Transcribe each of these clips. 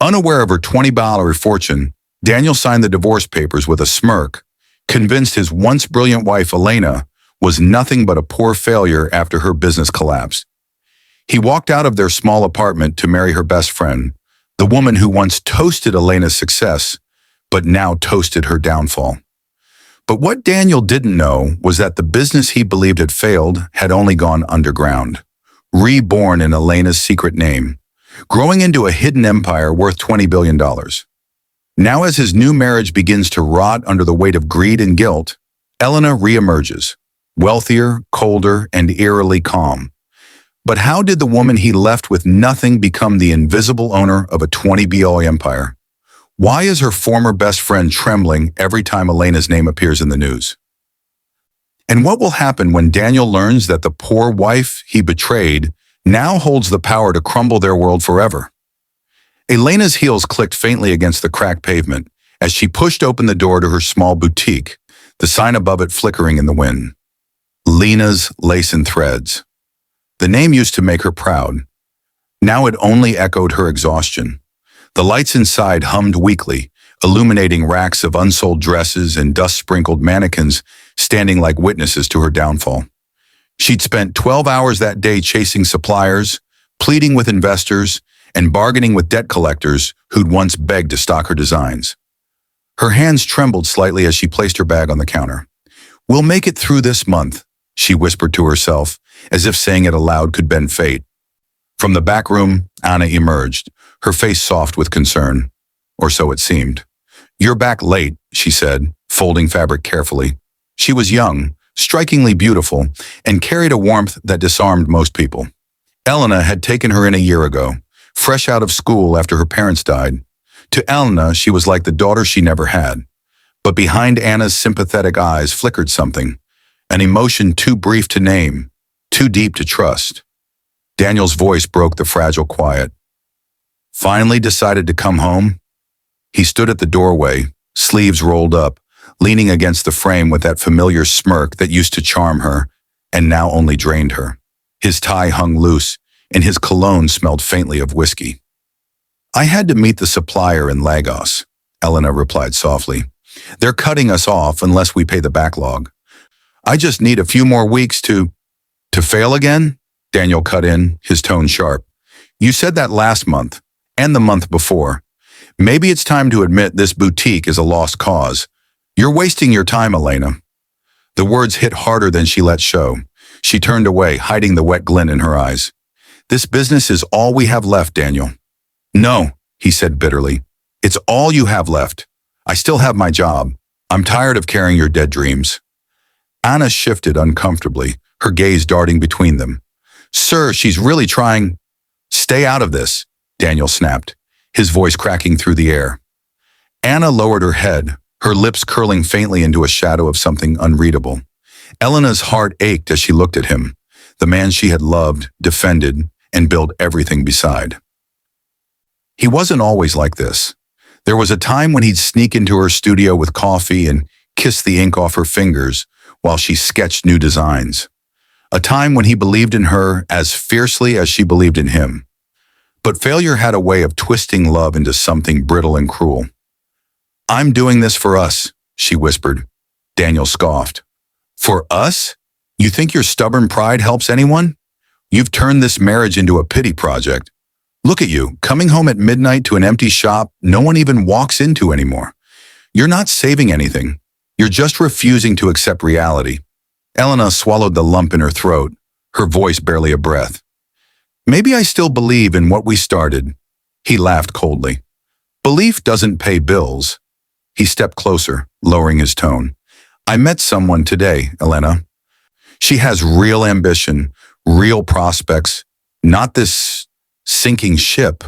Unaware of her $20 fortune, Daniel signed the divorce papers with a smirk, convinced his once brilliant wife Elena was nothing but a poor failure after her business collapsed. He walked out of their small apartment to marry her best friend, the woman who once toasted Elena's success, but now toasted her downfall. But what Daniel didn't know was that the business he believed had failed had only gone underground, reborn in Elena's secret name, growing into a hidden empire worth $20 billion. Now as his new marriage begins to rot under the weight of greed and guilt, Elena reemerges, wealthier, colder, and eerily calm. But how did the woman he left with nothing become the invisible owner of a $20 billion empire? Why is her former best friend trembling every time Elena's name appears in the news? And what will happen when Daniel learns that the poor wife he betrayed now holds the power to crumble their world forever? Elena's heels clicked faintly against the cracked pavement as she pushed open the door to her small boutique, the sign above it flickering in the wind. Lena's Lace and Threads. The name used to make her proud. Now it only echoed her exhaustion. The lights inside hummed weakly, illuminating racks of unsold dresses and dust-sprinkled mannequins standing like witnesses to her downfall. She'd spent 12 hours that day chasing suppliers, pleading with investors, and bargaining with debt collectors who'd once begged to stock her designs. Her hands trembled slightly as she placed her bag on the counter. "We'll make it through this month," she whispered to herself, as if saying it aloud could bend fate. From the back room, Anna emerged, her face soft with concern. Or so it seemed. "You're back late," she said, folding fabric carefully. She was young, strikingly beautiful, and carried a warmth that disarmed most people. Elena had taken her in a year ago, fresh out of school after her parents died. To Elena, she was like the daughter she never had. But behind Anna's sympathetic eyes flickered something, an emotion too brief to name, too deep to trust. Daniel's voice broke the fragile quiet. "Finally decided to come home?" He stood at the doorway, sleeves rolled up, leaning against the frame with that familiar smirk that used to charm her and now only drained her. His tie hung loose, and his cologne smelled faintly of whiskey. "I had to meet the supplier in Lagos," Elena replied softly. "They're cutting us off unless we pay the backlog. I just need a few more weeks to fail again?" Daniel cut in, his tone sharp. "You said that last month, and the month before. Maybe it's time to admit this boutique is a lost cause. You're wasting your time, Elena." The words hit harder than she let show. She turned away, hiding the wet glint in her eyes. "This business is all we have left, Daniel." "No," he said bitterly. "It's all you have left. I still have my job. I'm tired of carrying your dead dreams." Anna shifted uncomfortably, her gaze darting between them. "Sir, she's really trying—" "Stay out of this," Daniel snapped, his voice cracking through the air. Anna lowered her head, her lips curling faintly into a shadow of something unreadable. Elena's heart ached as she looked at him, the man she had loved, defended, and built everything beside. He wasn't always like this. There was a time when he'd sneak into her studio with coffee and kiss the ink off her fingers while she sketched new designs. A time when he believed in her as fiercely as she believed in him. But failure had a way of twisting love into something brittle and cruel. "I'm doing this for us," she whispered. Daniel scoffed. "For us? You think your stubborn pride helps anyone? You've turned this marriage into a pity project. Look at you, coming home at midnight to an empty shop no one even walks into anymore. You're not saving anything. You're just refusing to accept reality." Elena swallowed the lump in her throat, her voice barely a breath. "Maybe I still believe in what we started." He laughed coldly. "Belief doesn't pay bills." He stepped closer, lowering his tone. "I met someone today, Elena. She has real ambition, real prospects, not this sinking ship."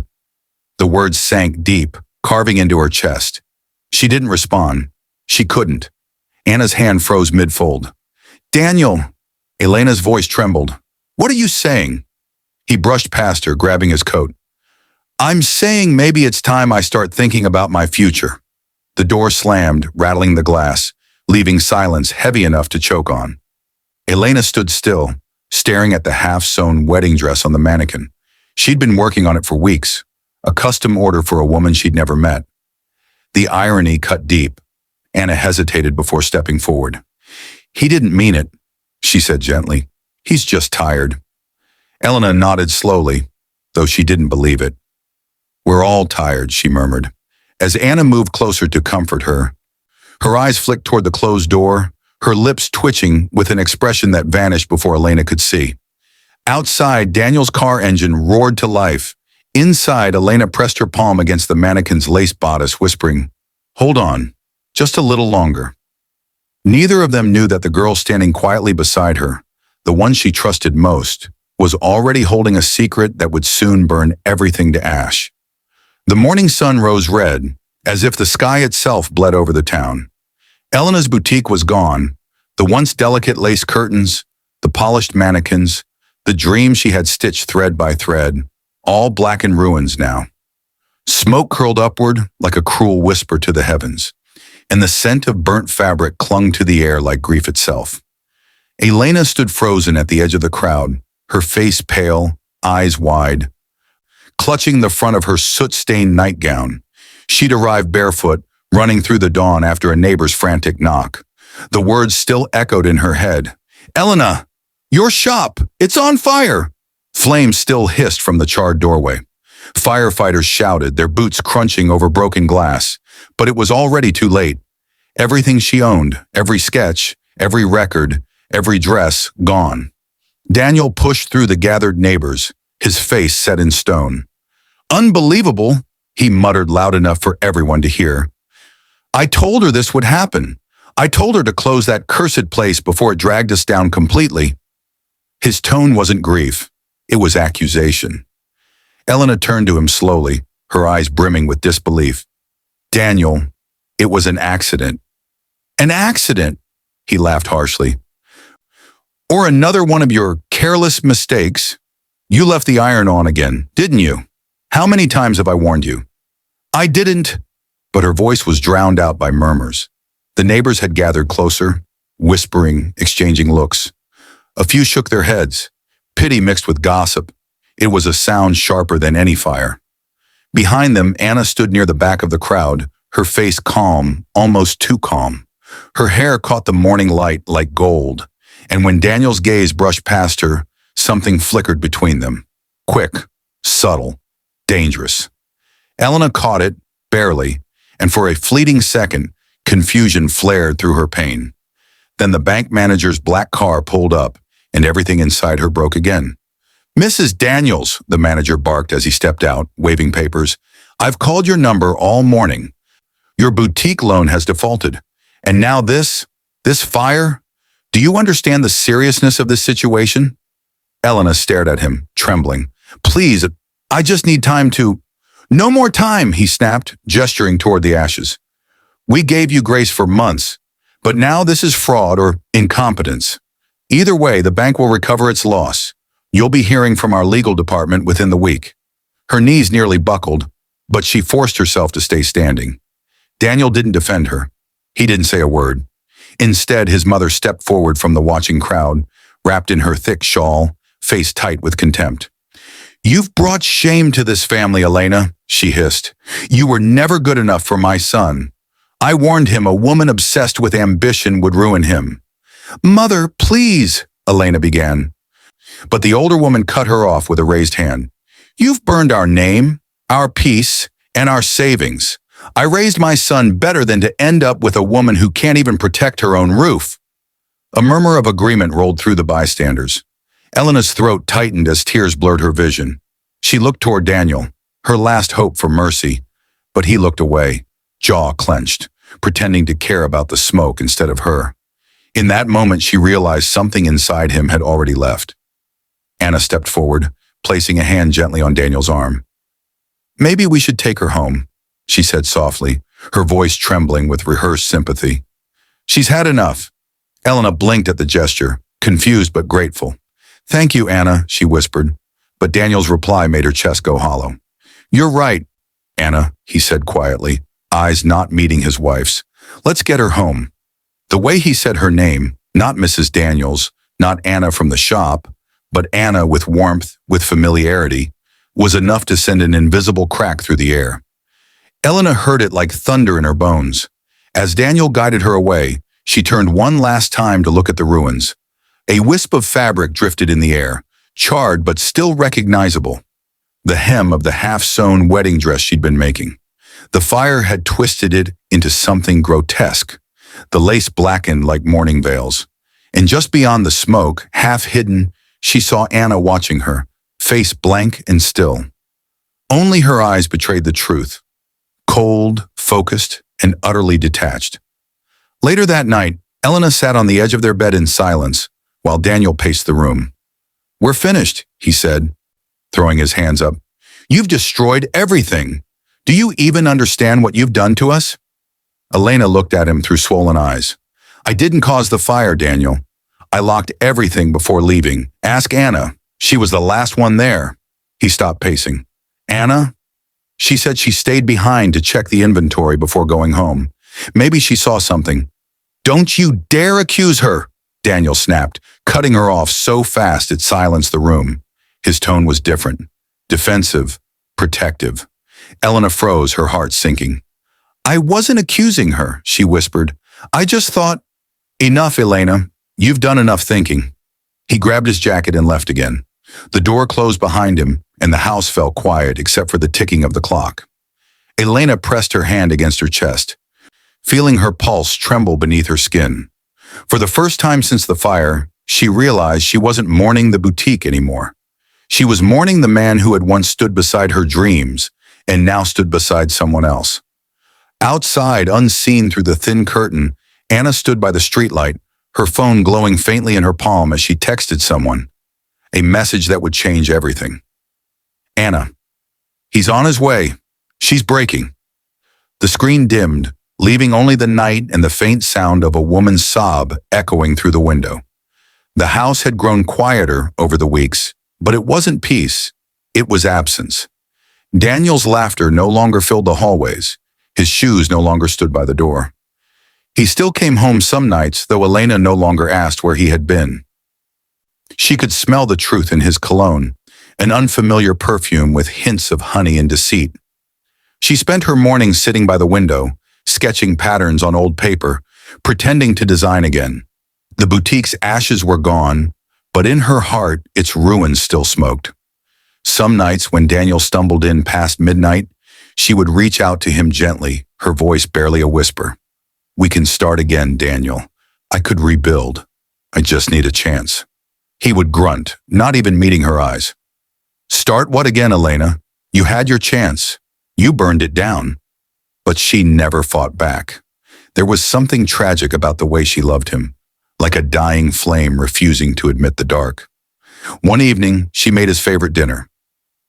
The words sank deep, carving into her chest. She didn't respond. She couldn't. Anna's hand froze mid-fold. "Daniel!" Elena's voice trembled. "What are you saying?" He brushed past her, grabbing his coat. "I'm saying maybe it's time I start thinking about my future." The door slammed, rattling the glass, leaving silence heavy enough to choke on. Elena stood still, staring at the half-sewn wedding dress on the mannequin. She'd been working on it for weeks, A custom order for a woman she'd never met. The irony cut deep. Anna hesitated before stepping forward. "He didn't mean it," she said gently. "He's just tired." Elena nodded slowly, though she didn't believe it. "We're all tired," she murmured. As Anna moved closer to comfort her, her eyes flicked toward the closed door, her lips twitching with an expression that vanished before Elena could see. Outside, Daniel's car engine roared to life. Inside, Elena pressed her palm against the mannequin's lace bodice, whispering, "Hold on, just a little longer." Neither of them knew that the girl standing quietly beside her, the one she trusted most, was already holding a secret that would soon burn everything to ash. The morning sun rose red, as if the sky itself bled over the town. Elena's boutique was gone, the once delicate lace curtains, the polished mannequins, the dreams she had stitched thread by thread, all black in ruins now. Smoke curled upward like a cruel whisper to the heavens, and the scent of burnt fabric clung to the air like grief itself. Elena stood frozen at the edge of the crowd, her face pale, eyes wide. Clutching the front of her soot-stained nightgown, she'd arrived barefoot, running through the dawn after a neighbor's frantic knock. The words still echoed in her head. "Elena, your shop, it's on fire!" Flames still hissed from the charred doorway. Firefighters shouted, their boots crunching over broken glass, but it was already too late. Everything she owned, every sketch, every record, every dress, gone. Daniel pushed through the gathered neighbors, his face set in stone. "Unbelievable," he muttered loud enough for everyone to hear. "I told her this would happen. I told her to close that cursed place before it dragged us down completely." His tone wasn't grief. It was accusation. Elena turned to him slowly, her eyes brimming with disbelief. "Daniel, it was an accident." "An accident?" He laughed harshly. "Or another one of your careless mistakes? You left the iron on again, didn't you? How many times have I warned you?" "I didn't." But her voice was drowned out by murmurs. The neighbors had gathered closer, whispering, exchanging looks. A few shook their heads, pity mixed with gossip. It was a sound sharper than any fire. Behind them, Anna stood near the back of the crowd, her face calm, almost too calm. Her hair caught the morning light like gold, and when Daniel's gaze brushed past her, something flickered between them. Quick, subtle, dangerous. Elena caught it, barely, and for a fleeting second, confusion flared through her pain. Then the bank manager's black car pulled up, and everything inside her broke again. "Mrs. Daniels," the manager barked as he stepped out, waving papers. "I've called your number all morning. Your boutique loan has defaulted. And now this fire? Do you understand the seriousness of this situation?" Elena stared at him, trembling. "Please, I just need time to—" "No more time," he snapped, gesturing toward the ashes. "We gave you grace for months, but now this is fraud or incompetence. Either way, the bank will recover its loss. You'll be hearing from our legal department within the week." Her knees nearly buckled, but she forced herself to stay standing. Daniel didn't defend her. He didn't say a word. Instead, his mother stepped forward from the watching crowd, wrapped in her thick shawl, face tight with contempt. "You've brought shame to this family, Elena," she hissed. "You were never good enough for my son. I warned him a woman obsessed with ambition would ruin him." "Mother, please," Elena began. But the older woman cut her off with a raised hand. "You've burned our name, our peace, and our savings. I raised my son better than to end up with a woman who can't even protect her own roof." A murmur of agreement rolled through the bystanders. Elena's throat tightened as tears blurred her vision. She looked toward Daniel, her last hope for mercy, but he looked away, jaw clenched, pretending to care about the smoke instead of her. In that moment, she realized something inside him had already left. Anna stepped forward, placing a hand gently on Daniel's arm. "Maybe we should take her home," she said softly, her voice trembling with rehearsed sympathy. "She's had enough." Elena blinked at the gesture, confused but grateful. "Thank you, Anna," she whispered, but Daniel's reply made her chest go hollow. "You're right, Anna," he said quietly, eyes not meeting his wife's. "Let's get her home." The way he said her name, not Mrs. Daniels, not Anna from the shop, but Anna with warmth, with familiarity, was enough to send an invisible crack through the air. Elena heard it like thunder in her bones. As Daniel guided her away, she turned one last time to look at the ruins. A wisp of fabric drifted in the air, charred but still recognizable. The hem of the half-sewn wedding dress she'd been making. The fire had twisted it into something grotesque. The lace blackened like mourning veils. And just beyond the smoke, half hidden, she saw Anna watching her, face blank and still. Only her eyes betrayed the truth. Cold, focused, and utterly detached. Later that night, Elena sat on the edge of their bed in silence, while Daniel paced the room. "We're finished," he said, throwing his hands up. "You've destroyed everything. Do you even understand what you've done to us?" Elena looked at him through swollen eyes. "I didn't cause the fire, Daniel. I locked everything before leaving. Ask Anna. She was the last one there." He stopped pacing. "Anna?" She said she stayed behind to check the inventory before going home. Maybe she saw something. "Don't you dare accuse her," Daniel snapped, cutting her off so fast it silenced the room. His tone was different, defensive, protective. Elena froze, her heart sinking. "I wasn't accusing her," she whispered. "I just thought..." "Enough, Elena. You've done enough thinking." He grabbed his jacket and left again. The door closed behind him, and the house fell quiet except for the ticking of the clock. Elena pressed her hand against her chest, feeling her pulse tremble beneath her skin. For the first time since the fire, she realized she wasn't mourning the boutique anymore. She was mourning the man who had once stood beside her dreams and now stood beside someone else. Outside, unseen through the thin curtain, Anna stood by the streetlight, her phone glowing faintly in her palm as she texted someone. A message that would change everything. "Anna, he's on his way. She's breaking." The screen dimmed, leaving only the night and the faint sound of a woman's sob echoing through the window. The house had grown quieter over the weeks, but it wasn't peace. It was absence. Daniel's laughter no longer filled the hallways. His shoes no longer stood by the door. He still came home some nights, though Elena no longer asked where he had been. She could smell the truth in his cologne, an unfamiliar perfume with hints of honey and deceit. She spent her mornings sitting by the window, sketching patterns on old paper, pretending to design again. The boutique's ashes were gone, but in her heart, its ruins still smoked. Some nights when Daniel stumbled in past midnight, she would reach out to him gently, her voice barely a whisper. "We can start again, Daniel. I could rebuild. I just need a chance." He would grunt, not even meeting her eyes. "Start what again, Elena? You had your chance. You burned it down." But she never fought back. There was something tragic about the way she loved him, like a dying flame refusing to admit the dark. One evening, she made his favorite dinner.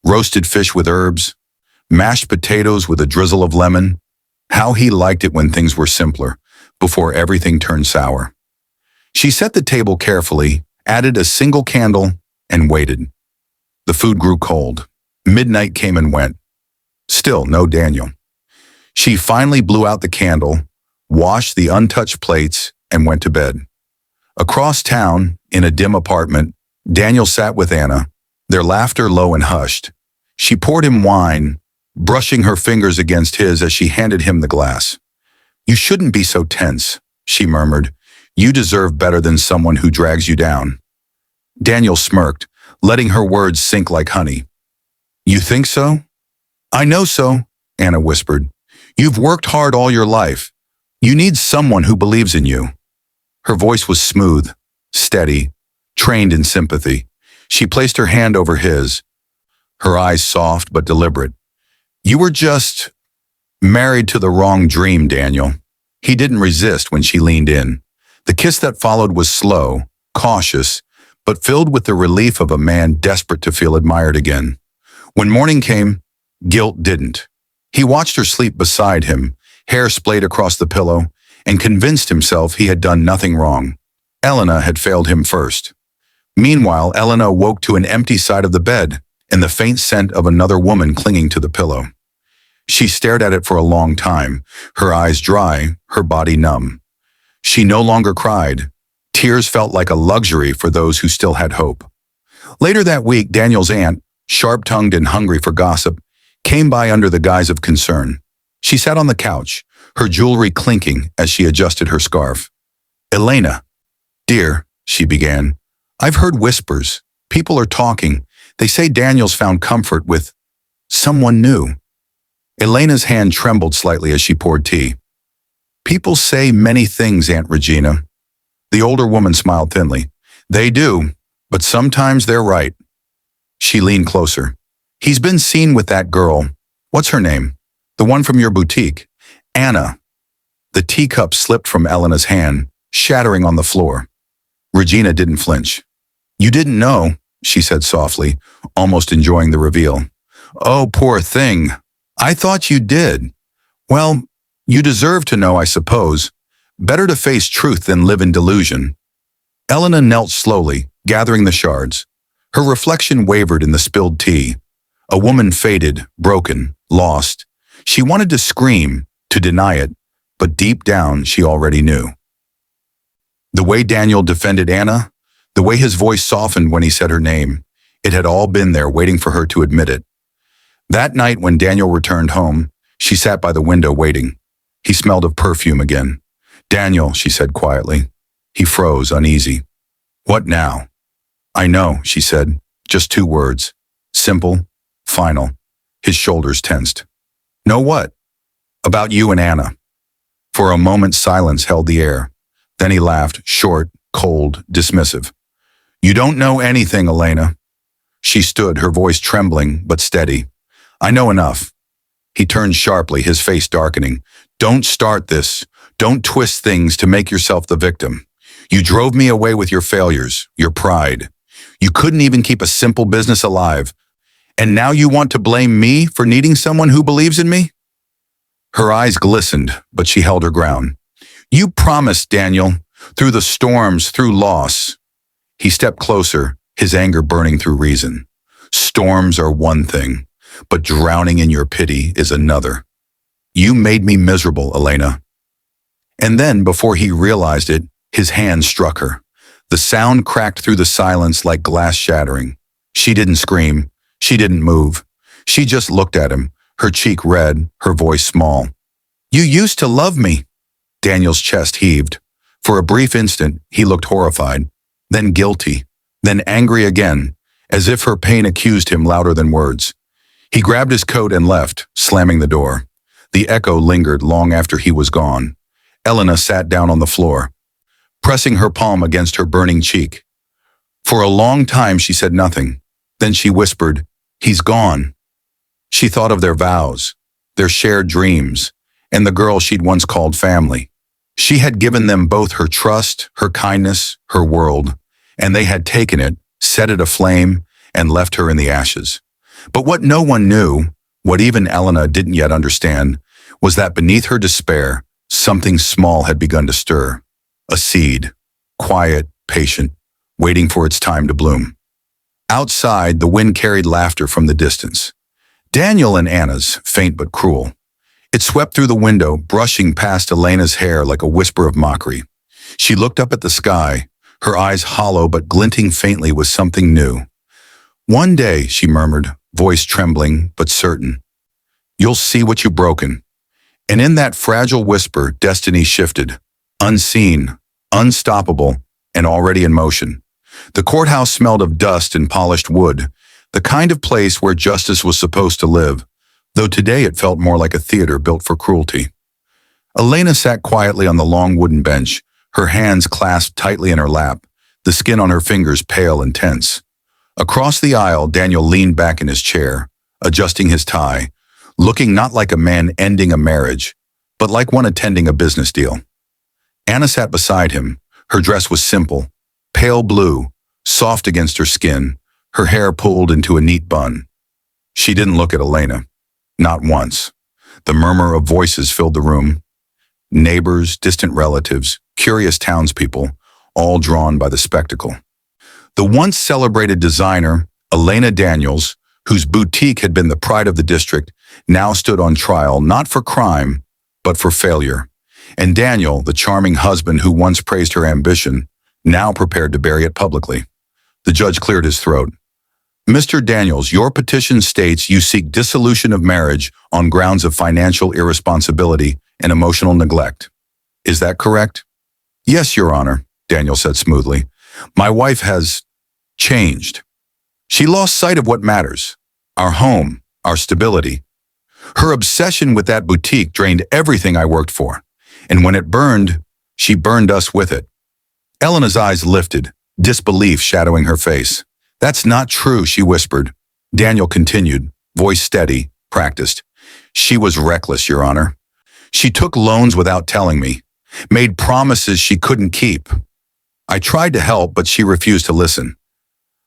Roasted fish with herbs, mashed potatoes with a drizzle of lemon. How he liked it when things were simpler, before everything turned sour. She set the table carefully, added a single candle, and waited. The food grew cold. Midnight came and went. Still no Daniel. She finally blew out the candle, washed the untouched plates, and went to bed. Across town, in a dim apartment, Daniel sat with Anna, their laughter low and hushed. She poured him wine, brushing her fingers against his as she handed him the glass. "You shouldn't be so tense," she murmured. "You deserve better than someone who drags you down." Daniel smirked, letting her words sink like honey. "You think so?" "I know so," Anna whispered. "You've worked hard all your life. You need someone who believes in you." Her voice was smooth, steady, trained in sympathy. She placed her hand over his, her eyes soft but deliberate. "You were just married to the wrong dream, Daniel." He didn't resist when she leaned in. The kiss that followed was slow, cautious, but filled with the relief of a man desperate to feel admired again. When morning came, guilt didn't. He watched her sleep beside him, hair splayed across the pillow, and convinced himself he had done nothing wrong. Elena had failed him first. Meanwhile, Elena woke to an empty side of the bed and the faint scent of another woman clinging to the pillow. She stared at it for a long time, her eyes dry, her body numb. She no longer cried. Tears felt like a luxury for those who still had hope. Later that week, Daniel's aunt, sharp-tongued and hungry for gossip, came by under the guise of concern. She sat on the couch, her jewelry clinking as she adjusted her scarf. "Elena, dear," she began, "I've heard whispers. People are talking. They say Daniel's found comfort with someone new." Elena's hand trembled slightly as she poured tea. "People say many things, Aunt Regina." The older woman smiled thinly. "They do, but sometimes they're right." She leaned closer. "He's been seen with that girl. What's her name? The one from your boutique. Anna." The teacup slipped from Elena's hand, shattering on the floor. Regina didn't flinch. "You didn't know," she said softly, almost enjoying the reveal. "Oh, poor thing. I thought you did. Well, you deserve to know, I suppose. Better to face truth than live in delusion." Elena knelt slowly, gathering the shards. Her reflection wavered in the spilled tea. A woman faded, broken, lost. She wanted to scream, to deny it, but deep down she already knew. The way Daniel defended Anna, the way his voice softened when he said her name, it had all been there waiting for her to admit it. That night when Daniel returned home, she sat by the window waiting. He smelled of perfume again. "Daniel," she said quietly. He froze, uneasy. "What now?" "I know," she said, just 2 words. Simple, final. His shoulders tensed. "Know what?" "About you and Anna." For a moment silence held the air. Then he laughed, short, cold, dismissive. "You don't know anything, Elena." She stood, her voice trembling but steady. "I know enough." He turned sharply, his face darkening. "Don't start this. Don't twist things to make yourself the victim. You drove me away with your failures, your pride. You couldn't even keep a simple business alive. And now you want to blame me for needing someone who believes in me?" Her eyes glistened, but she held her ground. "You promised, Daniel, through the storms, through loss." He stepped closer, his anger burning through reason. "Storms are one thing, but drowning in your pity is another. You made me miserable, Elena." And then, before he realized it, his hand struck her. The sound cracked through the silence like glass shattering. She didn't scream. She didn't move. She just looked at him, her cheek red, her voice small. "You used to love me." Daniel's chest heaved. For a brief instant, he looked horrified, then guilty, then angry again, as if her pain accused him louder than words. He grabbed his coat and left, slamming the door. The echo lingered long after he was gone. Elena sat down on the floor, pressing her palm against her burning cheek. For a long time she said nothing. Then she whispered, "He's gone." She thought of their vows, their shared dreams, and the girl she'd once called family. She had given them both her trust, her kindness, her world, and they had taken it, set it aflame, and left her in the ashes. But what no one knew, what even Elena didn't yet understand, was that beneath her despair, something small had begun to stir. A seed, quiet, patient, waiting for its time to bloom. Outside, the wind carried laughter from the distance. Daniel and Anna's, faint but cruel. It swept through the window, brushing past Elena's hair like a whisper of mockery. She looked up at the sky, her eyes hollow but glinting faintly with something new. "One day," she murmured, voice trembling but certain, "you'll see what you've broken." And in that fragile whisper, destiny shifted, unseen, unstoppable, and already in motion. The courthouse smelled of dust and polished wood, the kind of place where justice was supposed to live, though today it felt more like a theater built for cruelty. Elena sat quietly on the long wooden bench, her hands clasped tightly in her lap, the skin on her fingers pale and tense. Across the aisle, Daniel leaned back in his chair, adjusting his tie, looking not like a man ending a marriage, but like one attending a business deal. Anna sat beside him. Her dress was simple, pale blue, soft against her skin, her hair pulled into a neat bun. She didn't look at Elena. Not once. The murmur of voices filled the room. Neighbors, distant relatives, curious townspeople, all drawn by the spectacle. The once celebrated designer, Elena Daniels, whose boutique had been the pride of the district, now stood on trial not for crime, but for failure. And Daniel, the charming husband who once praised her ambition, now prepared to bury it publicly. The judge cleared his throat. Mr. Daniels, your petition states you seek dissolution of marriage on grounds of financial irresponsibility and emotional neglect. Is that correct? Yes, Your Honor, Daniel said smoothly. My wife has changed. She lost sight of what matters, our home, our stability. Her obsession with that boutique drained everything I worked for, and when it burned, she burned us with it. Elena's eyes lifted, disbelief shadowing her face. That's not true, she whispered. Daniel continued, voice steady, practiced. She was reckless, Your Honor. She took loans without telling me, made promises she couldn't keep. I tried to help, but she refused to listen.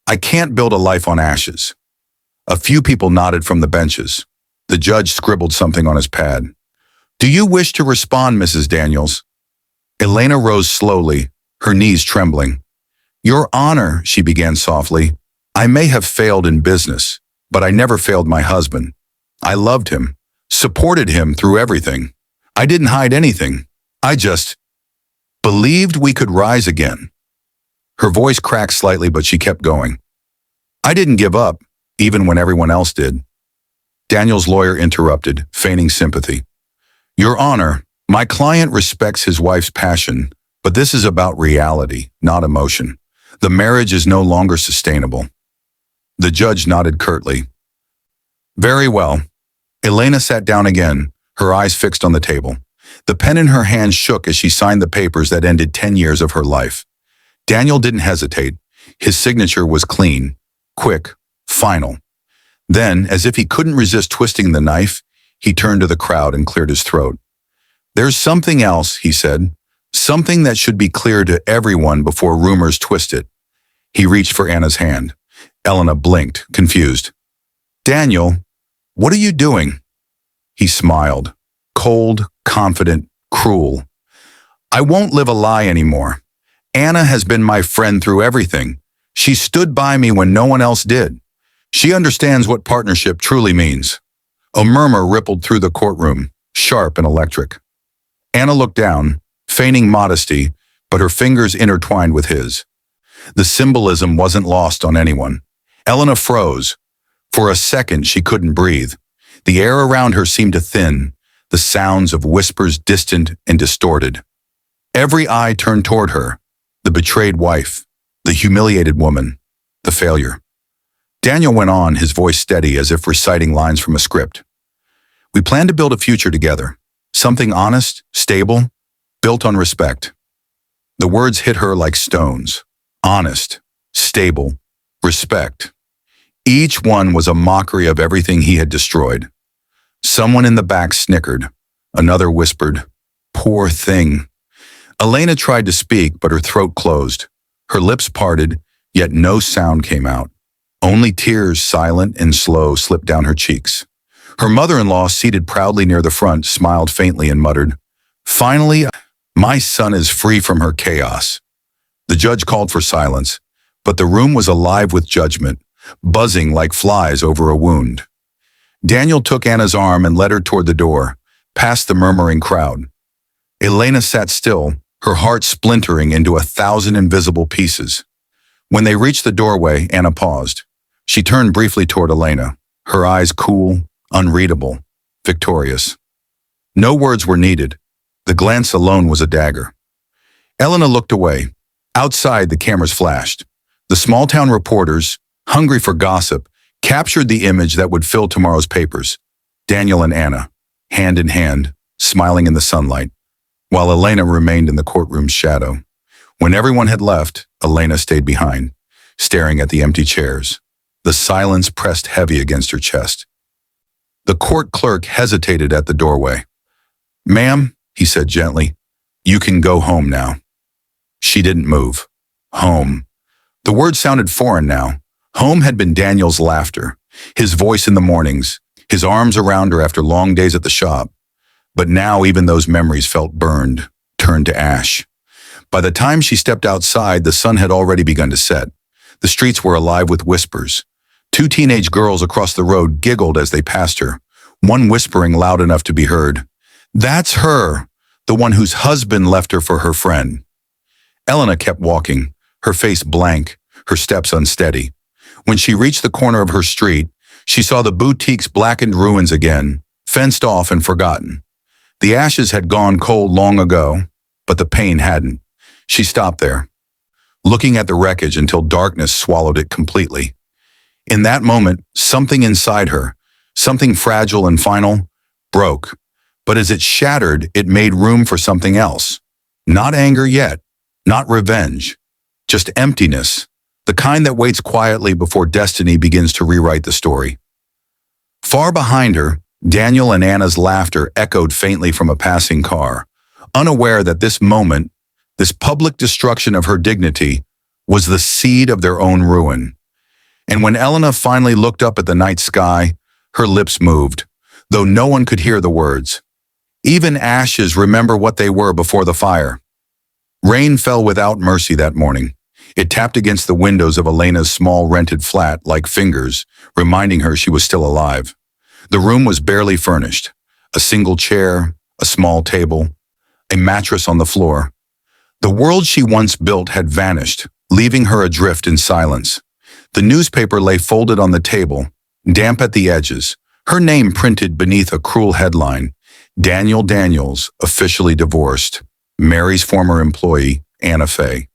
I can't build a life on ashes. A few people nodded from the benches. The judge scribbled something on his pad. Do you wish to respond, Mrs. Daniels? Elena rose slowly, her knees trembling. Your Honor, she began softly, I may have failed in business, but I never failed my husband. I loved him, supported him through everything. I didn't hide anything. I just believed we could rise again. Her voice cracked slightly, but she kept going. I didn't give up, even when everyone else did. Daniel's lawyer interrupted, feigning sympathy. Your Honor, my client respects his wife's passion, but this is about reality, not emotion. The marriage is no longer sustainable. The judge nodded curtly. Very well. Elena sat down again, her eyes fixed on the table. The pen in her hand shook as she signed the papers that ended 10 years of her life. Daniel didn't hesitate. His signature was clean, quick, final. Then, as if he couldn't resist twisting the knife, he turned to the crowd and cleared his throat. There's something else, he said. Something that should be clear to everyone before rumors twist it. He reached for Anna's hand. Elena blinked, confused. Daniel, what are you doing? He smiled, cold, confident, cruel. I won't live a lie anymore. Anna has been my friend through everything. She stood by me when no one else did. She understands what partnership truly means. A murmur rippled through the courtroom, sharp and electric. Anna looked down, feigning modesty, but her fingers intertwined with his. The symbolism wasn't lost on anyone. Elena froze. For a second, she couldn't breathe. The air around her seemed to thin, the sounds of whispers distant and distorted. Every eye turned toward her, the betrayed wife, the humiliated woman, the failure. Daniel went on, his voice steady as if reciting lines from a script. We plan to build a future together, something honest, stable, built on respect. The words hit her like stones. Honest, stable, respect. Each one was a mockery of everything he had destroyed. Someone in the back snickered. Another whispered, poor thing. Elena tried to speak, but her throat closed. Her lips parted, yet no sound came out. Only tears, silent and slow, slipped down her cheeks. Her mother-in-law, seated proudly near the front, smiled faintly and muttered, Finally, my son is free from her chaos. The judge called for silence, but the room was alive with judgment, buzzing like flies over a wound. Daniel took Anna's arm and led her toward the door, past the murmuring crowd. Elena sat still, her heart splintering into 1,000 invisible pieces. When they reached the doorway, Anna paused. She turned briefly toward Elena, her eyes cool, unreadable, victorious. No words were needed. The glance alone was a dagger. Elena looked away. Outside, the cameras flashed. The small-town reporters, hungry for gossip, captured the image that would fill tomorrow's papers. Daniel and Anna, hand in hand, smiling in the sunlight, while Elena remained in the courtroom's shadow. When everyone had left, Elena stayed behind, staring at the empty chairs. The silence pressed heavy against her chest. The court clerk hesitated at the doorway. Ma'am, he said gently, you can go home now. She didn't move. Home. The word sounded foreign now. Home had been Daniel's laughter, his voice in the mornings, his arms around her after long days at the shop. But now even those memories felt burned, turned to ash. By the time she stepped outside, the sun had already begun to set. The streets were alive with whispers. 2 teenage girls across the road giggled as they passed her, one whispering loud enough to be heard. That's her, the one whose husband left her for her friend. Elena kept walking, her face blank, her steps unsteady. When she reached the corner of her street, she saw the boutique's blackened ruins again, fenced off and forgotten. The ashes had gone cold long ago, but the pain hadn't. She stopped there, looking at the wreckage until darkness swallowed it completely. In that moment, something inside her, something fragile and final, broke. But as it shattered, it made room for something else. Not anger yet, not revenge, just emptiness, the kind that waits quietly before destiny begins to rewrite the story. Far behind her, Daniel and Anna's laughter echoed faintly from a passing car, unaware that this moment, this public destruction of her dignity, was the seed of their own ruin. And when Elena finally looked up at the night sky, her lips moved, though no one could hear the words. Even ashes remember what they were before the fire. Rain fell without mercy that morning. It tapped against the windows of Elena's small rented flat like fingers, reminding her she was still alive. The room was barely furnished. A single chair, a small table, a mattress on the floor. The world she once built had vanished, leaving her adrift in silence. The newspaper lay folded on the table, damp at the edges, her name printed beneath a cruel headline, Daniel Daniels, officially divorced, Mary's former employee, Anna Fay.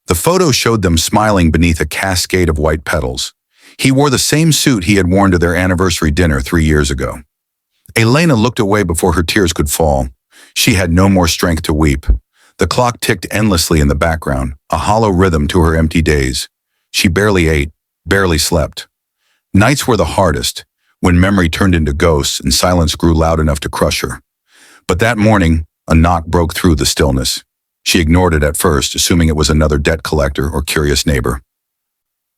The photo showed them smiling beneath a cascade of white petals. He wore the same suit he had worn to their anniversary dinner 3 years ago. Elena looked away before her tears could fall. She had no more strength to weep. The clock ticked endlessly in the background, a hollow rhythm to her empty days. She barely ate, barely slept. Nights were the hardest, when memory turned into ghosts and silence grew loud enough to crush her. But that morning, a knock broke through the stillness. She ignored it at first, assuming it was another debt collector or curious neighbor.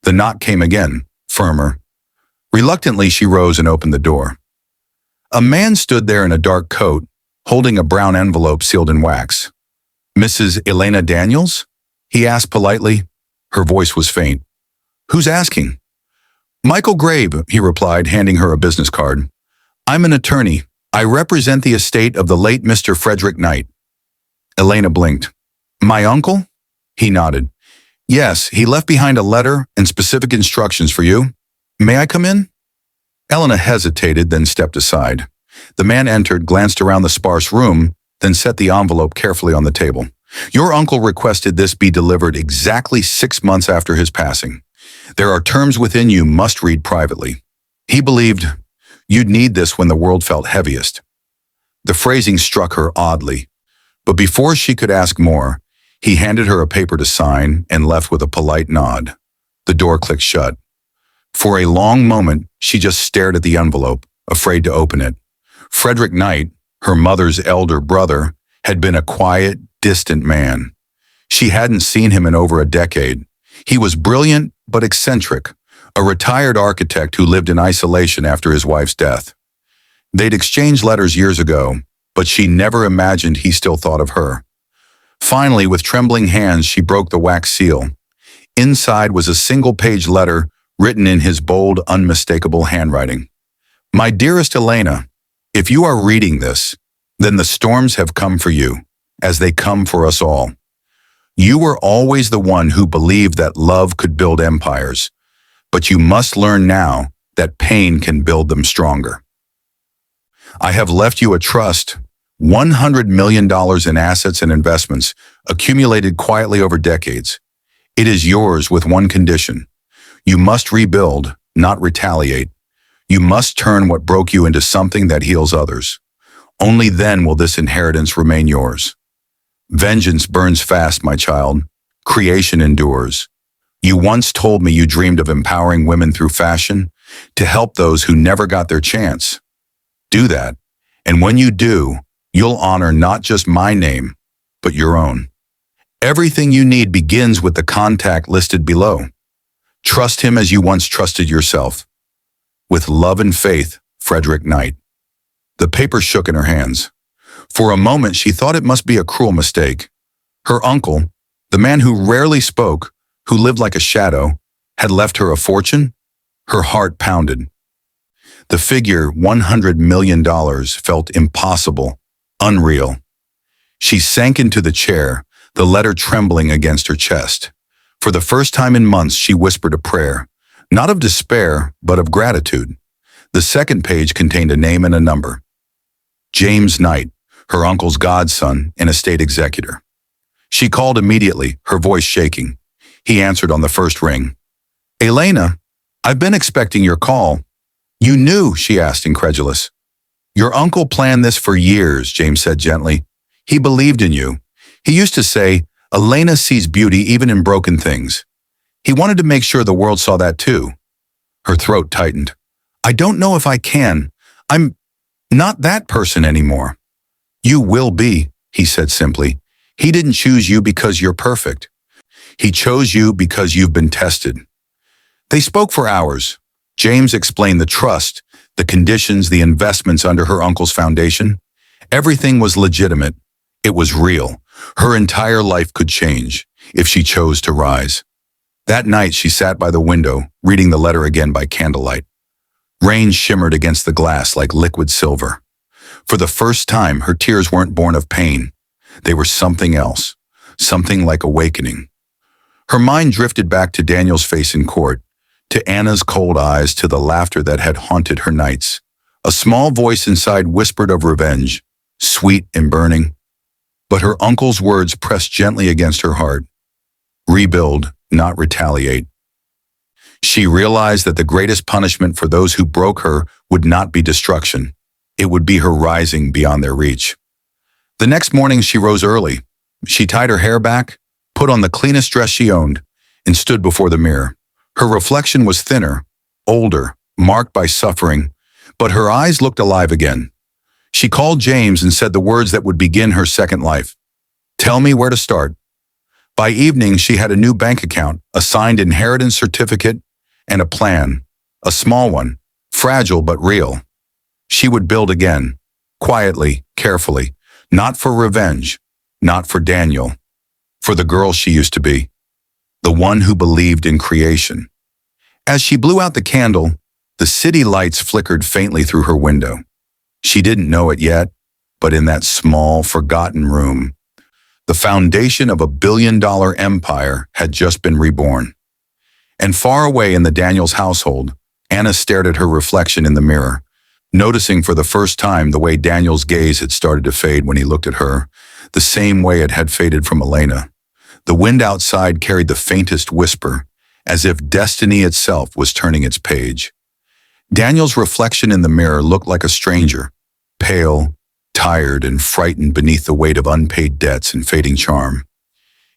The knock came again, firmer. Reluctantly, she rose and opened the door. A man stood there in a dark coat, holding a brown envelope sealed in wax. "Mrs. Elena Daniels?" he asked politely. Her voice was faint. "Who's asking?" "Michael Grabe," he replied, handing her a business card. "I'm an attorney. I represent the estate of the late Mr. Frederick Knight." Elena blinked. "My uncle?" He nodded. "Yes, he left behind a letter and specific instructions for you. May I come in?" Elena hesitated, then stepped aside. The man entered, glanced around the sparse room, then set the envelope carefully on the table. "Your uncle requested this be delivered exactly 6 months after his passing. There are terms within you must read privately. He believed you'd need this when the world felt heaviest." The phrasing struck her oddly, but before she could ask more, he handed her a paper to sign and left with a polite nod. The door clicked shut. For a long moment, she just stared at the envelope, afraid to open it. Frederick Knight, her mother's elder brother, had been a quiet, distant man. She hadn't seen him in over a decade. He was brilliant but eccentric, a retired architect who lived in isolation after his wife's death. They'd exchanged letters years ago, but she never imagined he still thought of her. Finally, with trembling hands, she broke the wax seal. Inside was a single-page letter written in his bold, unmistakable handwriting. "My dearest Elena, if you are reading this, then the storms have come for you, as they come for us all. You were always the one who believed that love could build empires, but you must learn now that pain can build them stronger. I have left you a trust, $100 million in assets and investments, accumulated quietly over decades. It is yours with one condition. You must rebuild, not retaliate. You must turn what broke you into something that heals others. Only then will this inheritance remain yours. Vengeance burns fast, my child. Creation endures. You once told me you dreamed of empowering women through fashion to help those who never got their chance. Do that, and when you do, you'll honor not just my name, but your own. Everything you need begins with the contact listed below. Trust him as you once trusted yourself. With love and faith, Frederick Knight." The paper shook in her hands. For a moment, she thought it must be a cruel mistake. Her uncle, the man who rarely spoke, who lived like a shadow, had left her a fortune? Her heart pounded. The figure, $100 million, felt impossible, unreal. She sank into the chair, the letter trembling against her chest. For the first time in months, she whispered a prayer. Not of despair, but of gratitude. The second page contained a name and a number. James Knight, her uncle's godson and estate executor. She called immediately, her voice shaking. He answered on the first ring. Elena, I've been expecting your call. You knew, she asked, incredulous. Your uncle planned this for years, James said gently. He believed in you. He used to say, Elena sees beauty even in broken things. He wanted to make sure the world saw that too. Her throat tightened. I don't know if I can. I'm not that person anymore. You will be, he said simply. He didn't choose you because you're perfect. He chose you because you've been tested. They spoke for hours. James explained the trust, the conditions, the investments under her uncle's foundation. Everything was legitimate. It was real. Her entire life could change if she chose to rise. That night she sat by the window, reading the letter again by candlelight. Rain shimmered against the glass like liquid silver. For the first time, her tears weren't born of pain. They were something else, something like awakening. Her mind drifted back to Daniel's face in court, to Anna's cold eyes, to the laughter that had haunted her nights. A small voice inside whispered of revenge, sweet and burning. But her uncle's words pressed gently against her heart. Rebuild, not retaliate. She realized that the greatest punishment for those who broke her would not be destruction. It would be her rising beyond their reach. The next morning she rose early. She tied her hair back, put on the cleanest dress she owned, and stood before the mirror. Her reflection was thinner, older, marked by suffering, but her eyes looked alive again. She called James and said the words that would begin her second life. Tell me where to start. By evening, she had a new bank account, a signed inheritance certificate, and a plan, a small one, fragile but real. She would build again, quietly, carefully, not for revenge, not for Daniel, for the girl she used to be, the one who believed in creation. As she blew out the candle, the city lights flickered faintly through her window. She didn't know it yet, but in that small, forgotten room, the foundation of $1 billion empire had just been reborn. And far away in the Daniels household, Anna stared at her reflection in the mirror, noticing for the first time the way Daniel's gaze had started to fade when he looked at her, the same way it had faded from Elena. The wind outside carried the faintest whisper, as if destiny itself was turning its page. Daniel's reflection in the mirror looked like a stranger, pale, tired, and frightened beneath the weight of unpaid debts and fading charm.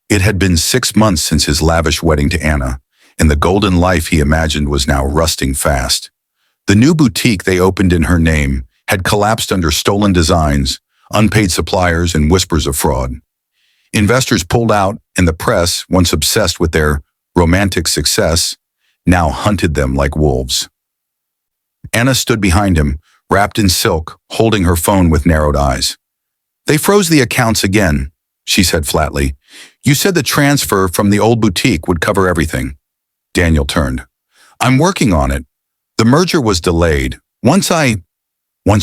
It had been 6 months since his lavish wedding to Anna, and the golden life he imagined was now rusting fast. The new boutique they opened in her name had collapsed under stolen designs, unpaid suppliers, and whispers of fraud. Investors pulled out, and the press, once obsessed with their romantic success, now hunted them like wolves. Anna stood behind him, wrapped in silk, holding her phone with narrowed eyes. They froze the accounts again, she said flatly. You said the transfer from the old boutique would cover everything. Daniel turned. I'm working on it. The merger was delayed. Once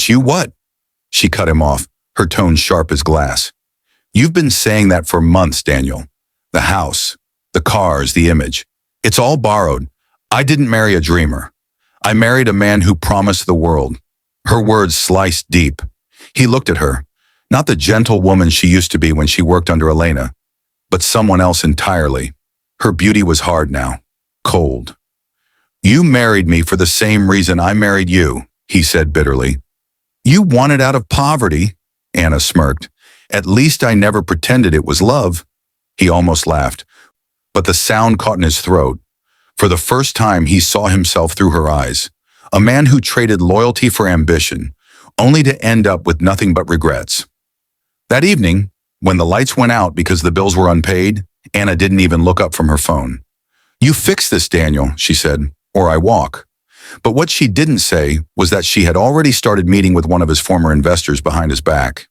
you what? She cut him off, her tone sharp as glass. You've been saying that for months, Daniel. The house, the cars, the image. It's all borrowed. I didn't marry a dreamer. I married a man who promised the world. Her words sliced deep. He looked at her, not the gentle woman she used to be when she worked under Elena, but someone else entirely. Her beauty was hard now, cold. You married me for the same reason I married you, he said bitterly. You wanted out of poverty, Anna smirked. At least I never pretended it was love. He almost laughed, but the sound caught in his throat. For the first time, he saw himself through her eyes. A man who traded loyalty for ambition, only to end up with nothing but regrets. That evening, when the lights went out because the bills were unpaid, Anna didn't even look up from her phone. You fix this, Daniel, she said, or I walk. But what she didn't say was that she had already started meeting with one of his former investors behind his back.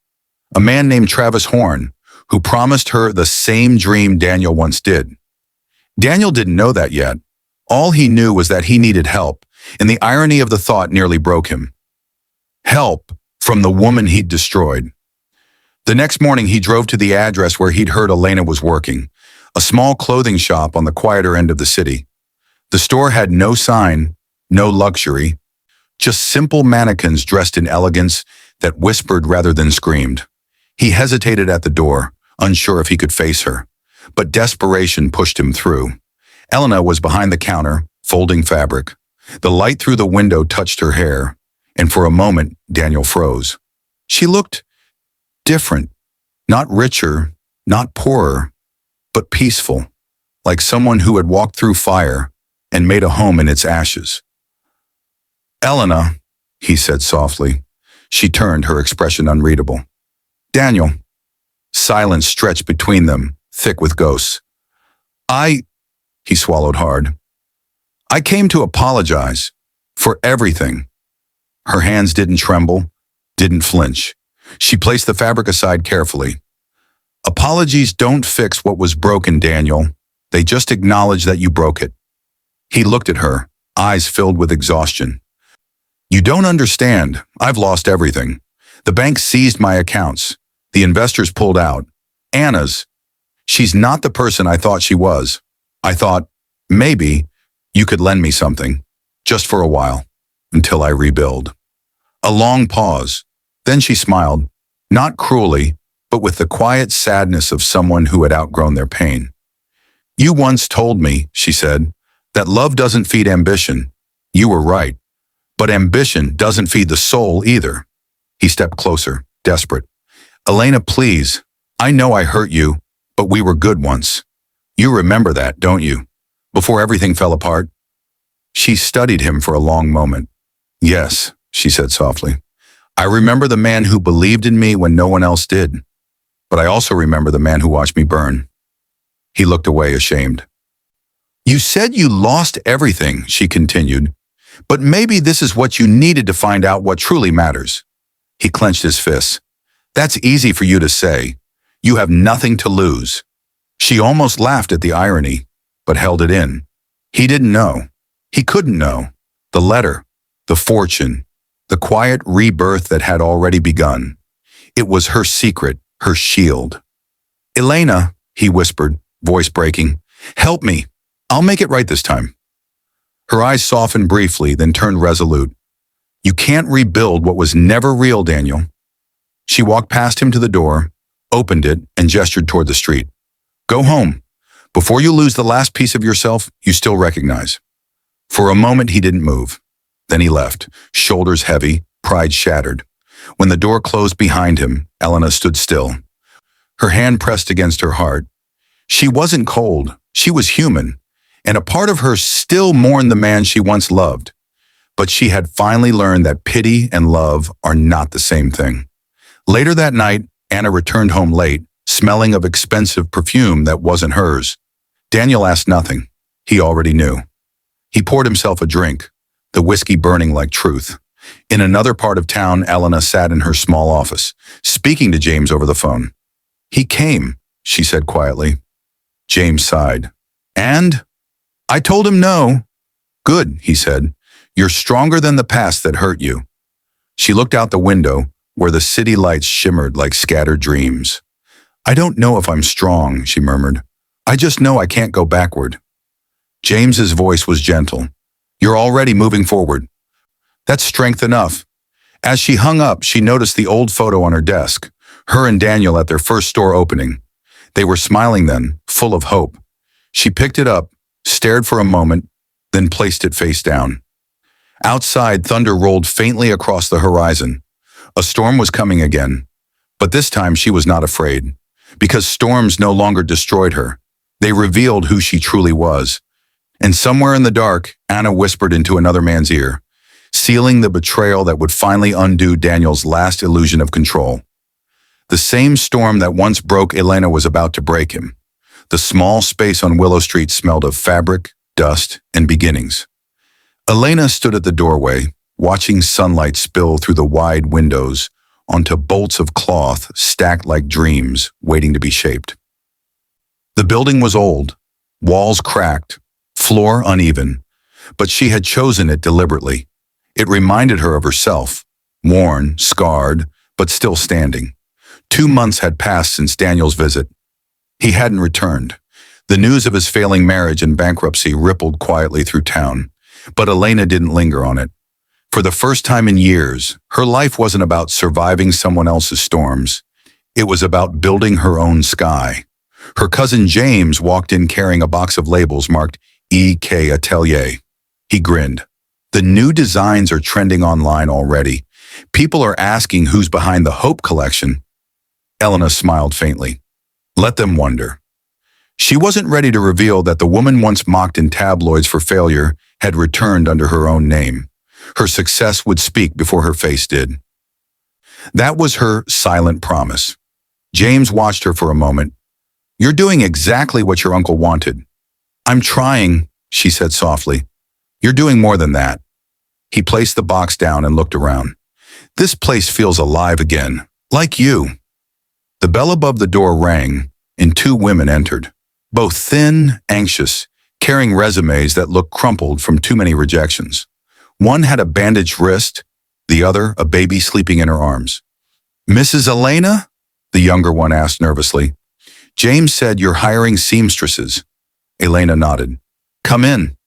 A man named Travis Horn, who promised her the same dream Daniel once did. Daniel didn't know that yet. All he knew was that he needed help, and the irony of the thought nearly broke him. Help from the woman he'd destroyed. The next morning, he drove to the address where he'd heard Elena was working, a small clothing shop on the quieter end of the city. The store had no sign, no luxury, just simple mannequins dressed in elegance that whispered rather than screamed. He hesitated at the door, unsure if he could face her, but desperation pushed him through. Elena was behind the counter, folding fabric. The light through the window touched her hair, and for a moment, Daniel froze. She looked different, not richer, not poorer, but peaceful, like someone who had walked through fire and made a home in its ashes. "Elena," he said softly. She turned, her expression unreadable. "Daniel." Silence stretched between them, thick with ghosts. He swallowed hard. "I came to apologize for everything." Her hands didn't tremble, didn't flinch. She placed the fabric aside carefully. "Apologies don't fix what was broken, Daniel. They just acknowledge that you broke it." He looked at her, eyes filled with exhaustion. "You don't understand. I've lost everything. The bank seized my accounts. The investors pulled out. Anna's. She's not the person I thought she was. I thought, maybe, you could lend me something, just for a while, until I rebuild." A long pause. Then she smiled, not cruelly, but with the quiet sadness of someone who had outgrown their pain. "You once told me," she said, "that love doesn't feed ambition. You were right. But ambition doesn't feed the soul either." He stepped closer, desperate. "Elena, please. I know I hurt you, but we were good once. You remember that, don't you? Before everything fell apart?" She studied him for a long moment. "Yes," she said softly. "I remember the man who believed in me when no one else did. But I also remember the man who watched me burn." He looked away, ashamed. "You said you lost everything," she continued. "But maybe this is what you needed to find out what truly matters." He clenched his fists. "That's easy for you to say. You have nothing to lose." She almost laughed at the irony, but held it in. He didn't know. He couldn't know. The letter, the fortune, the quiet rebirth that had already begun. It was her secret, her shield. "Elena," he whispered, voice breaking, "help me. I'll make it right this time." Her eyes softened briefly, then turned resolute. "You can't rebuild what was never real, Daniel." She walked past him to the door, opened it, and gestured toward the street. "Go home. Before you lose the last piece of yourself you still recognize." For a moment he didn't move. Then he left, shoulders heavy, pride shattered. When the door closed behind him, Elena stood still, her hand pressed against her heart. She wasn't cold, she was human, and a part of her still mourned the man she once loved. But she had finally learned that pity and love are not the same thing. Later that night, Anna returned home late, smelling of expensive perfume that wasn't hers. Daniel asked nothing. He already knew. He poured himself a drink, the whiskey burning like truth. In another part of town, Elena sat in her small office, speaking to James over the phone. "He came," she said quietly. James sighed. "And?" "I told him no." "Good," he said. "You're stronger than the past that hurt you." She looked out the window, where the city lights shimmered like scattered dreams. "I don't know if I'm strong," she murmured. "I just know I can't go backward." James's voice was gentle. "You're already moving forward. That's strength enough." As she hung up, she noticed the old photo on her desk, her and Daniel at their first store opening. They were smiling then, full of hope. She picked it up, stared for a moment, then placed it face down. Outside, thunder rolled faintly across the horizon. A storm was coming again, but this time she was not afraid, because storms no longer destroyed her. They revealed who she truly was. And somewhere in the dark, Anna whispered into another man's ear, sealing the betrayal that would finally undo Daniel's last illusion of control. The same storm that once broke Elena was about to break him. The small space on Willow Street smelled of fabric, dust, and beginnings. Elena stood at the doorway, watching sunlight spill through the wide windows onto bolts of cloth stacked like dreams waiting to be shaped. The building was old, walls cracked, floor uneven, but she had chosen it deliberately. It reminded her of herself, worn, scarred, but still standing. 2 months had passed since Daniel's visit. He hadn't returned. The news of his failing marriage and bankruptcy rippled quietly through town, but Elena didn't linger on it. For the first time in years, her life wasn't about surviving someone else's storms. It was about building her own sky. Her cousin James walked in carrying a box of labels marked E.K. Atelier. He grinned. The new designs are trending online already. People are asking who's behind the Hope collection. Elena smiled faintly. Let them wonder. She wasn't ready to reveal that the woman once mocked in tabloids for failure had returned under her own name. Her success would speak before her face did. That was her silent promise. James watched her for a moment. You're doing exactly what your uncle wanted. I'm trying, she said softly. You're doing more than that. He placed the box down and looked around. This place feels alive again, like you. The bell above the door rang, and two women entered. Both thin, anxious, carrying resumes that looked crumpled from too many rejections. One had a bandaged wrist, the other a baby sleeping in her arms. Mrs. Elena? The younger one asked nervously. James said you're hiring seamstresses. Elena nodded. Come in.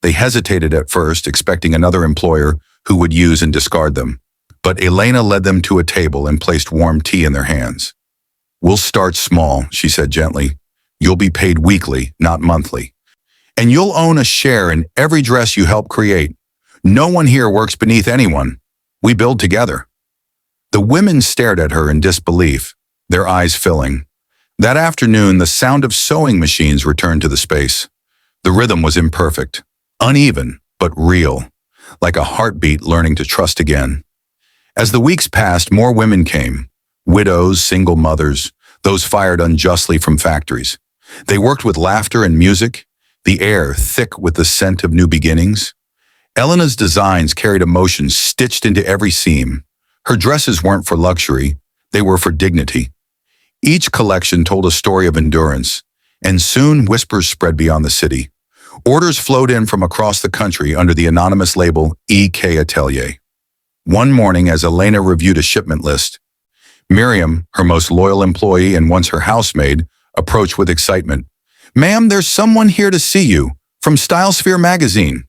They hesitated at first, expecting another employer who would use and discard them. But Elena led them to a table and placed warm tea in their hands. We'll start small, she said gently. You'll be paid weekly, not monthly. And you'll own a share in every dress you help create. No one here works beneath anyone. We build together. The women stared at her in disbelief, their eyes filling. That afternoon, the sound of sewing machines returned to the space. The rhythm was imperfect, uneven, but real, like a heartbeat learning to trust again. As the weeks passed, more women came. Widows, single mothers, those fired unjustly from factories. They worked with laughter and music, the air thick with the scent of new beginnings. Elena's designs carried emotion stitched into every seam. Her dresses weren't for luxury, they were for dignity. Each collection told a story of endurance, and soon whispers spread beyond the city. Orders flowed in from across the country under the anonymous label E.K. Atelier. One morning, as Elena reviewed a shipment list, Miriam, her most loyal employee and once her housemaid, approached with excitement. Ma'am, there's someone here to see you, from Stylesphere magazine.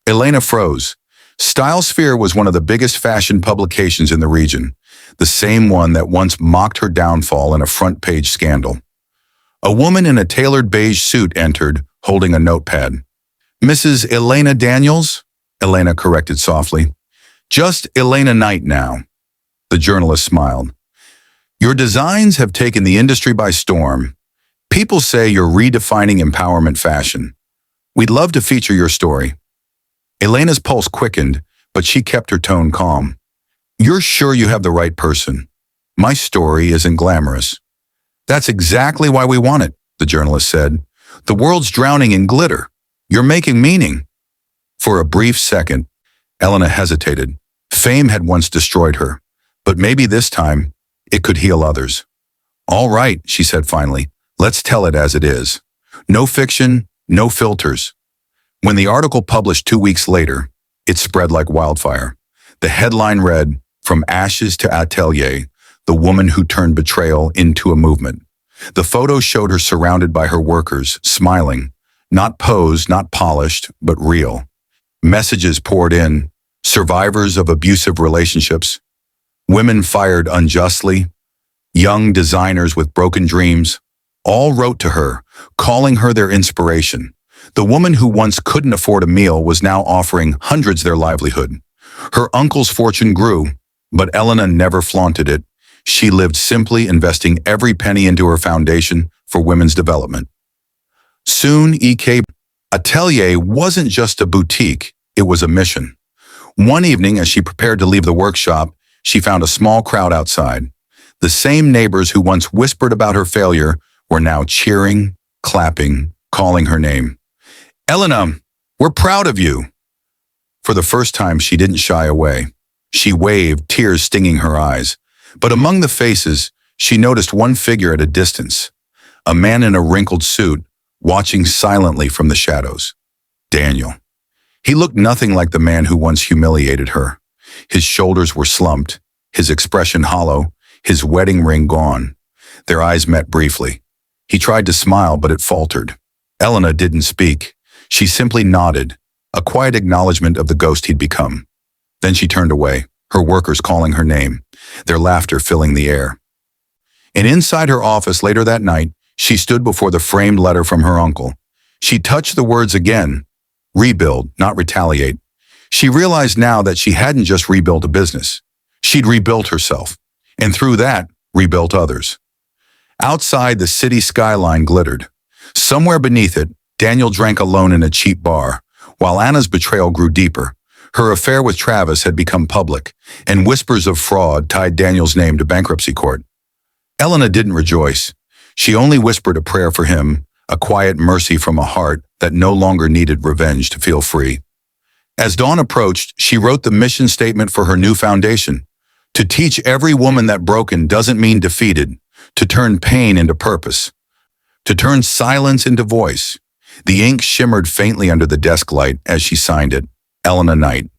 Elena froze. Stylesphere was one of the biggest fashion publications in the region, the same one that once mocked her downfall in a front-page scandal. A woman in a tailored beige suit entered, holding a notepad. Mrs. Elena Daniels? Elena corrected softly. Just Elena Knight now. The journalist smiled. Your designs have taken the industry by storm. People say you're redefining empowerment fashion. We'd love to feature your story. Elena's pulse quickened, but she kept her tone calm. You're sure you have the right person. My story isn't glamorous. That's exactly why we want it, the journalist said. The world's drowning in glitter. You're making meaning. For a brief second, Elena hesitated. Fame had once destroyed her, but maybe this time it could heal others. All right, she said finally, let's tell it as it is. No fiction, no filters. When the article published 2 weeks later, it spread like wildfire. The headline read, From Ashes to Atelier, the woman who turned betrayal into a movement. The photo showed her surrounded by her workers, smiling, not posed, not polished, but real. Messages poured in, survivors of abusive relationships, women fired unjustly, young designers with broken dreams, all wrote to her, calling her their inspiration. The woman who once couldn't afford a meal was now offering hundreds their livelihood. Her uncle's fortune grew, but Elena never flaunted it. She lived simply, investing every penny into her foundation for women's development. Soon, E.K. Atelier wasn't just a boutique, it was a mission. One evening, as she prepared to leave the workshop, she found a small crowd outside. The same neighbors who once whispered about her failure were now cheering, clapping, calling her name. Elena, we're proud of you. For the first time, she didn't shy away. She waved, tears stinging her eyes. But among the faces, she noticed one figure at a distance, a man in a wrinkled suit, watching silently from the shadows. Daniel. He looked nothing like the man who once humiliated her. His shoulders were slumped, his expression hollow, his wedding ring gone. Their eyes met briefly. He tried to smile, but it faltered. Elena didn't speak. She simply nodded, a quiet acknowledgement of the ghost he'd become. Then she turned away, her workers calling her name, their laughter filling the air. And inside her office later that night, she stood before the framed letter from her uncle. She touched the words again, rebuild, not retaliate. She realized now that she hadn't just rebuilt a business. She'd rebuilt herself, and through that, rebuilt others. Outside, the city skyline glittered. Somewhere beneath it, Daniel drank alone in a cheap bar, while Anna's betrayal grew deeper. Her affair with Travis had become public, and whispers of fraud tied Daniel's name to bankruptcy court. Elena didn't rejoice. She only whispered a prayer for him, a quiet mercy from a heart that no longer needed revenge to feel free. As dawn approached, she wrote the mission statement for her new foundation. To teach every woman that broken doesn't mean defeated, to turn pain into purpose, to turn silence into voice. The ink shimmered faintly under the desk light as she signed it, Elena Knight.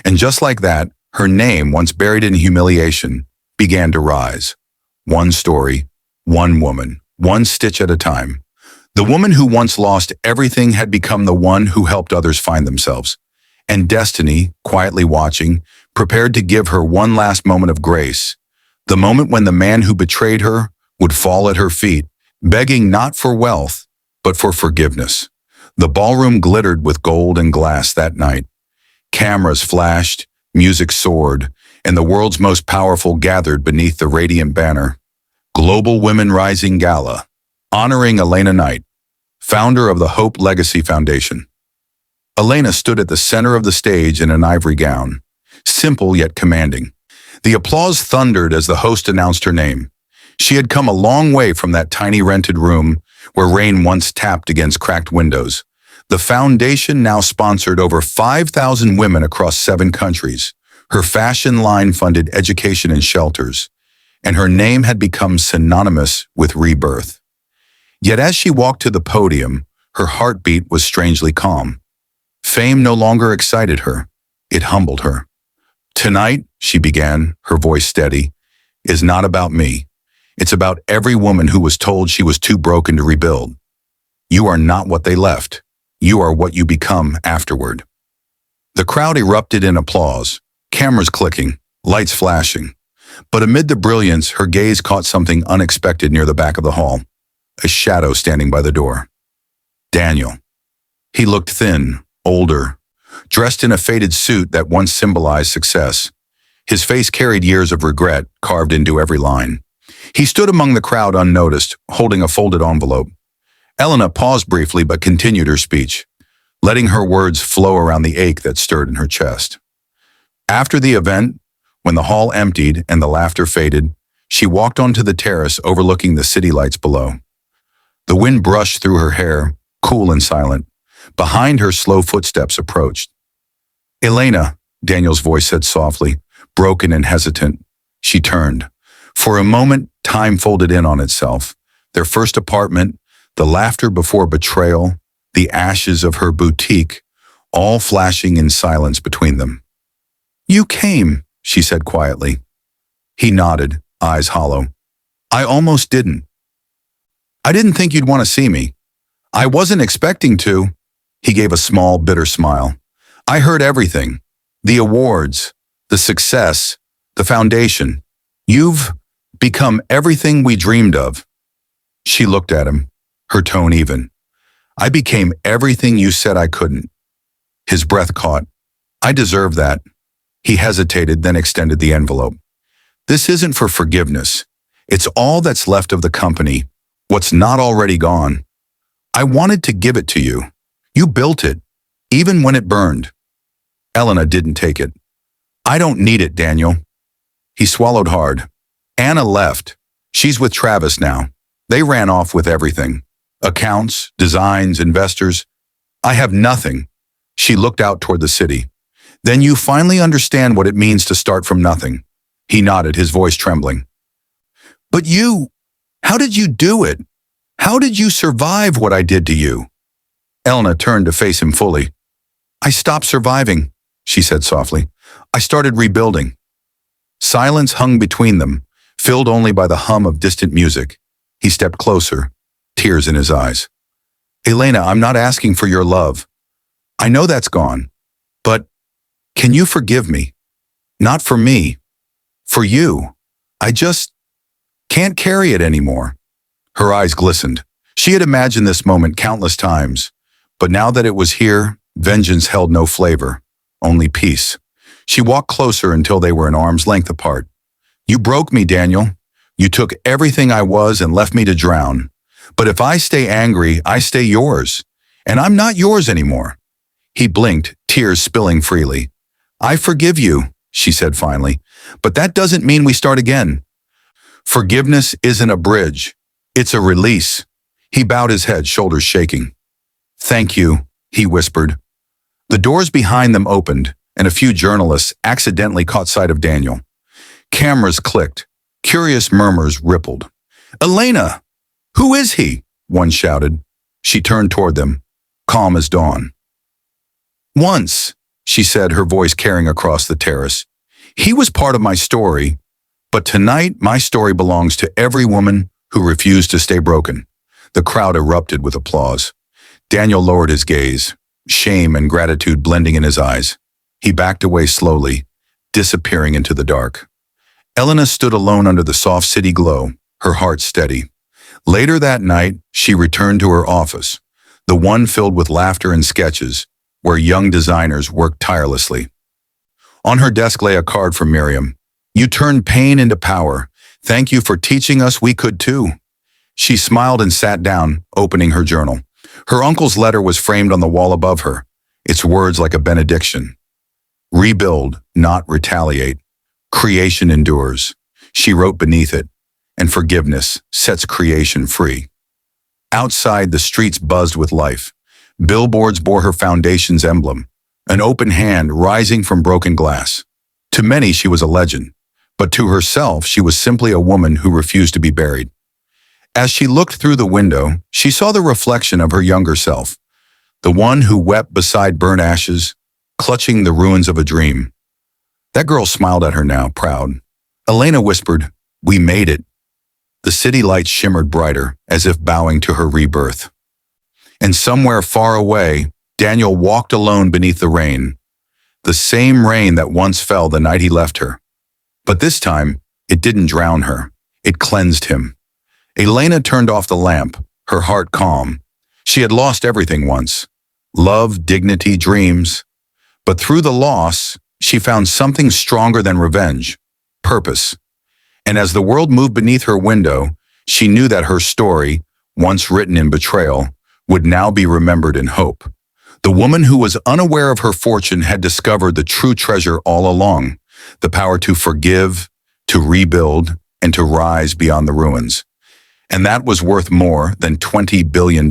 And just like that, her name, once buried in humiliation, began to rise. One story, one woman, one stitch at a time. The woman who once lost everything had become the one who helped others find themselves. And destiny, quietly watching, prepared to give her one last moment of grace, the moment when the man who betrayed her would fall at her feet, begging not for wealth, but for forgiveness. The ballroom glittered with gold and glass that night. Cameras flashed, music soared, and the world's most powerful gathered beneath the radiant banner. Global Women Rising Gala, honoring Elena Knight, founder of the Hope Legacy Foundation. Elena stood at the center of the stage in an ivory gown, simple yet commanding. The applause thundered as the host announced her name. She had come a long way from that tiny rented room where rain once tapped against cracked windows. The foundation now sponsored over 5,000 women across 7 countries. Her fashion line funded education and shelters, and her name had become synonymous with rebirth. Yet as she walked to the podium, her heartbeat was strangely calm. Fame no longer excited her. It humbled her. Tonight, she began, her voice steady, is not about me. It's about every woman who was told she was too broken to rebuild. You are not what they left. You are what you become afterward. The crowd erupted in applause, cameras clicking, lights flashing. But amid the brilliance, her gaze caught something unexpected near the back of the hall, a shadow standing by the door. Daniel. He looked thin, older, dressed in a faded suit that once symbolized success. His face carried years of regret carved into every line. He stood among the crowd unnoticed, holding a folded envelope. Elena paused briefly but continued her speech, letting her words flow around the ache that stirred in her chest. After the event, when the hall emptied and the laughter faded, she walked onto the terrace overlooking the city lights below. The wind brushed through her hair, cool and silent. Behind her, slow footsteps approached. Elena, Daniel's voice said softly, broken and hesitant. She turned. For a moment, time folded in on itself. Their first apartment, the laughter before betrayal, the ashes of her boutique, all flashing in silence between them. You came, she said quietly. He nodded, eyes hollow. I almost didn't. I didn't think you'd want to see me. I wasn't expecting to. He gave a small, bitter smile. I heard everything. The awards, the success, the foundation. You've become everything we dreamed of. She looked at him, her tone even. I became everything you said I couldn't. His breath caught. I deserve that. He hesitated, then extended the envelope. This isn't for forgiveness. It's all that's left of the company, what's not already gone. I wanted to give it to you. You built it, even when it burned. Elena didn't take it. I don't need it, Daniel. He swallowed hard. Anna left. She's with Travis now. They ran off with everything. Accounts, designs, investors. I have nothing. She looked out toward the city. Then you finally understand what it means to start from nothing. He nodded, his voice trembling. But how did you do it? How did you survive what I did to you? Elena turned to face him fully. I stopped surviving, she said softly. I started rebuilding. Silence hung between them, filled only by the hum of distant music. He stepped closer. tears in his eyes. Elena, I'm not asking for your love. I know that's gone. But can you forgive me? Not for me. For you. I just can't carry it anymore. Her eyes glistened. She had imagined this moment countless times, but now that it was here, vengeance held no flavor, only peace. She walked closer until they were an arm's length apart. You broke me, Daniel. You took everything I was and left me to drown. But if I stay angry, I stay yours. And I'm not yours anymore. He blinked, tears spilling freely. I forgive you, she said finally, but that doesn't mean we start again. Forgiveness isn't a bridge. It's a release. He bowed his head, shoulders shaking. Thank you, he whispered. The doors behind them opened, and a few journalists accidentally caught sight of Daniel. Cameras clicked. Curious murmurs rippled. Elena! Who is he? One shouted. She turned toward them, calm as dawn. Once, she said, her voice carrying across the terrace. He was part of my story, but tonight my story belongs to every woman who refused to stay broken. The crowd erupted with applause. Daniel lowered his gaze, shame and gratitude blending in his eyes. He backed away slowly, disappearing into the dark. Elena stood alone under the soft city glow, her heart steady. Later that night, she returned to her office, the one filled with laughter and sketches, where young designers worked tirelessly. On her desk lay a card from Miriam. You turned pain into power. Thank you for teaching us we could too. She smiled and sat down, opening her journal. Her uncle's letter was framed on the wall above her, its words like a benediction. Rebuild, not retaliate. Creation endures, she wrote beneath it, and forgiveness sets creation free. Outside, the streets buzzed with life. Billboards bore her foundation's emblem, an open hand rising from broken glass. To many, she was a legend, but to herself, she was simply a woman who refused to be buried. As she looked through the window, she saw the reflection of her younger self, the one who wept beside burnt ashes, clutching the ruins of a dream. That girl smiled at her now, proud. Elena whispered, "We made it." The city lights shimmered brighter, as if bowing to her rebirth. And somewhere far away, Daniel walked alone beneath the rain, the same rain that once fell the night he left her. But this time, it didn't drown her. It cleansed him. Elena turned off the lamp, her heart calm. She had lost everything once. Love, dignity, dreams. But through the loss, she found something stronger than revenge, purpose. And as the world moved beneath her window, she knew that her story, once written in betrayal, would now be remembered in hope. The woman who was unaware of her fortune had discovered the true treasure all along, the power to forgive, to rebuild, and to rise beyond the ruins. And that was worth more than $20 billion.